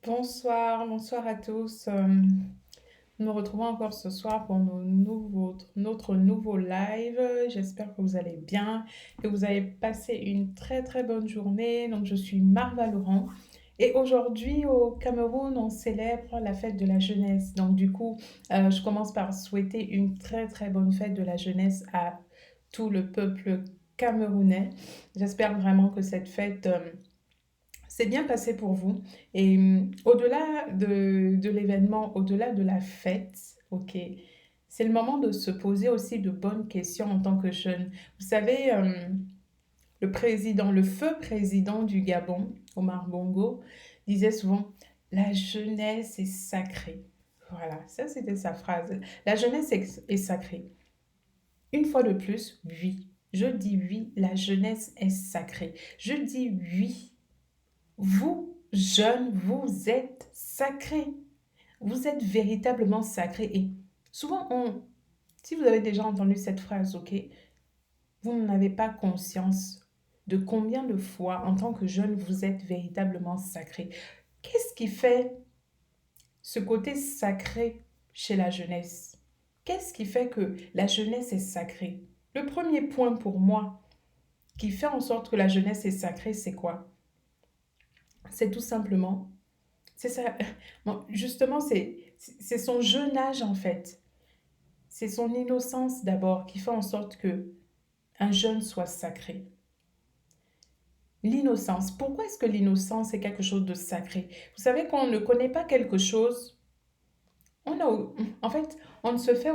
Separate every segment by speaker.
Speaker 1: Bonsoir, bonsoir à tous. Nous nous retrouvons encore ce soir pour notre nouveau live. J'espère que vous allez bien, que vous avez passé une très très bonne journée. Donc, je suis Marva Laurent. Et aujourd'hui, au Cameroun, on célèbre la fête de la jeunesse. Donc, du coup, je commence par souhaiter une très très bonne fête de la jeunesse à tout le peuple camerounais. J'espère vraiment que cette fête c'est bien passé pour vous. Et au-delà de l'événement, au-delà de la fête, ok, c'est le moment de se poser aussi de bonnes questions en tant que jeune. Vous savez, le président, le feu président du Gabon, Omar Bongo, disait souvent, la jeunesse est sacrée. Voilà, ça c'était sa phrase. La jeunesse est sacrée. Une fois de plus, oui. Je dis oui, la jeunesse est sacrée. Je dis oui. Vous, jeunes, vous êtes sacrés. Vous êtes véritablement sacrés. Et souvent, si vous avez déjà entendu cette phrase, ok, vous n'avez pas conscience de combien de fois, en tant que jeune, vous êtes véritablement sacré. Qu'est-ce qui fait ce côté sacré chez la jeunesse? Qu'est-ce qui fait que la jeunesse est sacrée? Le premier point pour moi qui fait en sorte que la jeunesse est sacrée, c'est quoi? C'est tout simplement. C'est ça. Bon, justement, c'est son jeune âge en fait. C'est son innocence d'abord qui fait en sorte que un jeune soit sacré. L'innocence. Pourquoi est-ce que l'innocence est quelque chose de sacré? Vous savez, quand on ne connaît pas quelque chose, on a, en fait, on ne se fait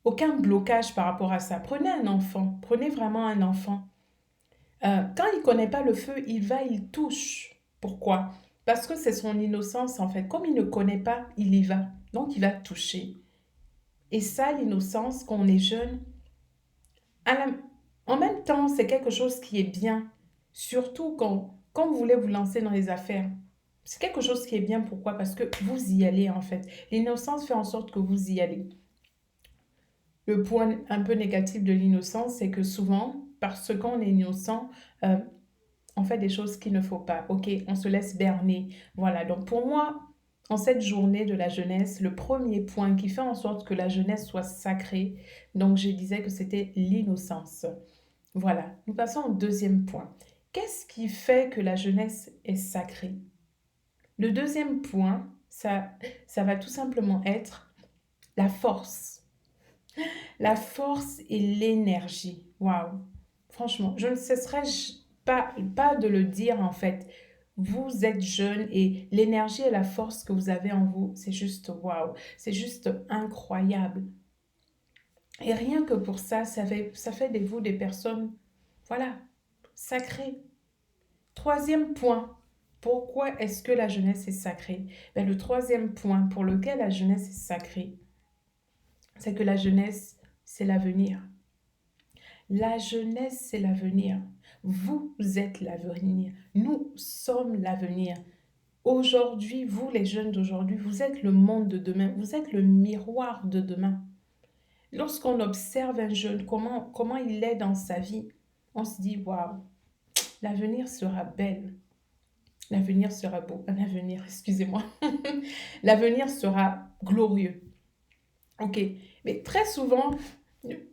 Speaker 1: aucun blocage par rapport à ça. Prenez un enfant, prenez vraiment un enfant. Quand il ne connaît pas le feu, il va, il touche. Pourquoi? Parce que c'est son innocence en fait. Comme il ne connaît pas, il y va. Donc il va toucher. Et ça, l'innocence, quand on est jeune, à la- en même temps, c'est quelque chose qui est bien. Surtout quand vous voulez vous lancer dans les affaires. C'est quelque chose qui est bien. Pourquoi? Parce que vous y allez en fait. L'innocence fait en sorte que vous y allez. Le point un peu négatif de l'innocence, c'est que souvent, parce qu'on est innocent, euh, on fait des choses qu'il ne faut pas. Ok, on se laisse berner. Voilà, donc pour moi, en cette journée de la jeunesse, le premier point qui fait en sorte que la jeunesse soit sacrée, donc je disais que c'était l'innocence. Voilà, nous passons au deuxième point. Qu'est-ce qui fait que la jeunesse est sacrée? Le deuxième point, ça va tout simplement être la force. La force et l'énergie. Waouh. Franchement, je ne cesserai pas de le dire en fait. Vous êtes jeune et l'énergie et la force que vous avez en vous, c'est juste waouh. C'est juste incroyable. Et rien que pour ça, ça fait de vous des personnes, voilà, sacrées. Troisième point. Pourquoi est-ce que la jeunesse est sacrée? Ben, le troisième point pour lequel la jeunesse est sacrée, c'est que la jeunesse, c'est l'avenir. La jeunesse, c'est l'avenir. Vous êtes l'avenir. Nous sommes l'avenir. Aujourd'hui, vous, les jeunes d'aujourd'hui, vous êtes le monde de demain. Vous êtes le miroir de demain. Lorsqu'on observe un jeune, comment il est dans sa vie, on se dit, waouh, l'avenir sera belle. L'avenir sera beau. L'avenir, excusez-moi. L'avenir sera glorieux. Ok. Mais très souvent,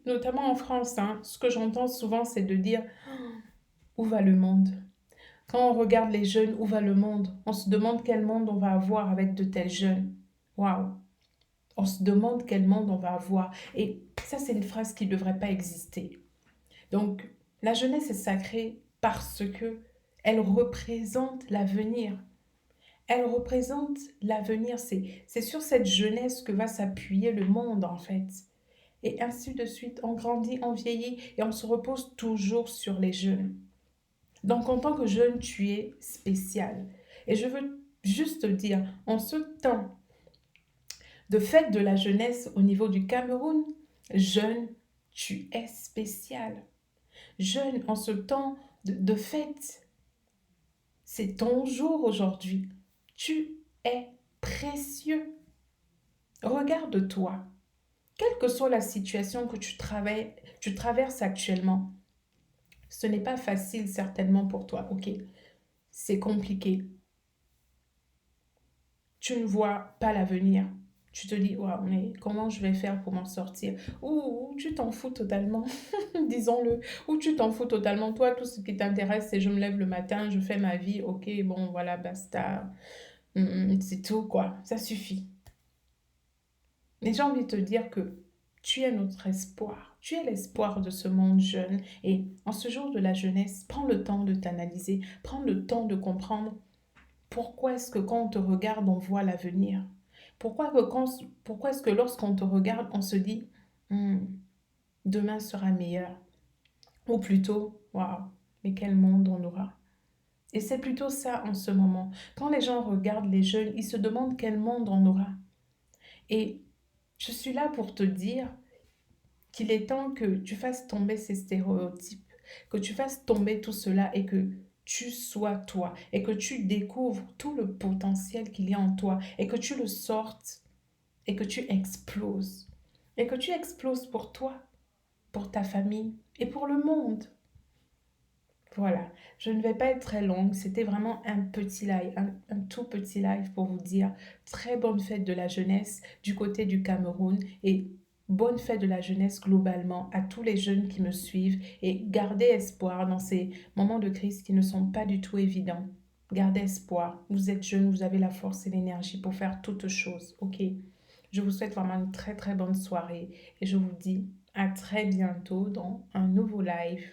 Speaker 1: notamment en France, hein, ce que j'entends souvent, c'est de dire, où va le monde? Quand on regarde les jeunes, où va le monde? On se demande quel monde on va avoir avec de tels jeunes. Waouh! On se demande quel monde on va avoir. Et ça, c'est une phrase qui ne devrait pas exister. Donc, la jeunesse est sacrée parce que elle représente l'avenir. Elle représente l'avenir. C'est sur cette jeunesse que va s'appuyer le monde, en fait. Et ainsi de suite. On grandit, on vieillit et on se repose toujours sur les jeunes. Donc, en tant que jeune, tu es spécial. Et je veux juste te dire, en ce temps de fête de la jeunesse au niveau du Cameroun, jeune, tu es spécial. Jeune, en ce temps de fête, c'est ton jour aujourd'hui. Tu es précieux. Regarde-toi. Quelle que soit la situation que tu traverses actuellement, ce n'est pas facile certainement pour toi, ok? C'est compliqué. tu ne vois pas l'avenir. Tu te dis, waouh, mais comment je vais faire pour m'en sortir? Ou tu t'en fous totalement, disons-le. Ou tu t'en fous totalement. Toi, tout ce qui t'intéresse, c'est je me lève le matin, je fais ma vie, ok, bon, voilà, basta. C'est tout, quoi. Ça suffit. Mais j'ai envie de te dire que tu es notre espoir. Tu es l'espoir de ce monde jeune. Et en ce jour de la jeunesse, prends le temps de t'analyser, prends le temps de comprendre pourquoi est-ce que quand on te regarde, on voit l'avenir. Pourquoi est-ce que lorsqu'on te regarde, on se dit, Hmm, demain sera meilleur. Ou plutôt, waouh, mais quel monde on aura. Et c'est plutôt ça en ce moment. Quand les gens regardent les jeunes, ils se demandent quel monde on aura. Et je suis là pour te dire qu'il est temps que tu fasses tomber ces stéréotypes, que tu fasses tomber tout cela et que tu sois toi et que tu découvres tout le potentiel qu'il y a en toi et que tu le sortes et que tu exploses. Et que tu exploses pour toi, pour ta famille et pour le monde. Voilà, je ne vais pas être très longue, c'était vraiment un petit live, un tout petit live pour vous dire très bonne fête de la jeunesse du côté du Cameroun et bonne fête de la jeunesse globalement à tous les jeunes qui me suivent et gardez espoir dans ces moments de crise qui ne sont pas du tout évidents. Gardez espoir, vous êtes jeune, vous avez la force et l'énergie pour faire toutes choses, ok? Je vous souhaite vraiment une très très bonne soirée et je vous dis à très bientôt dans un nouveau live.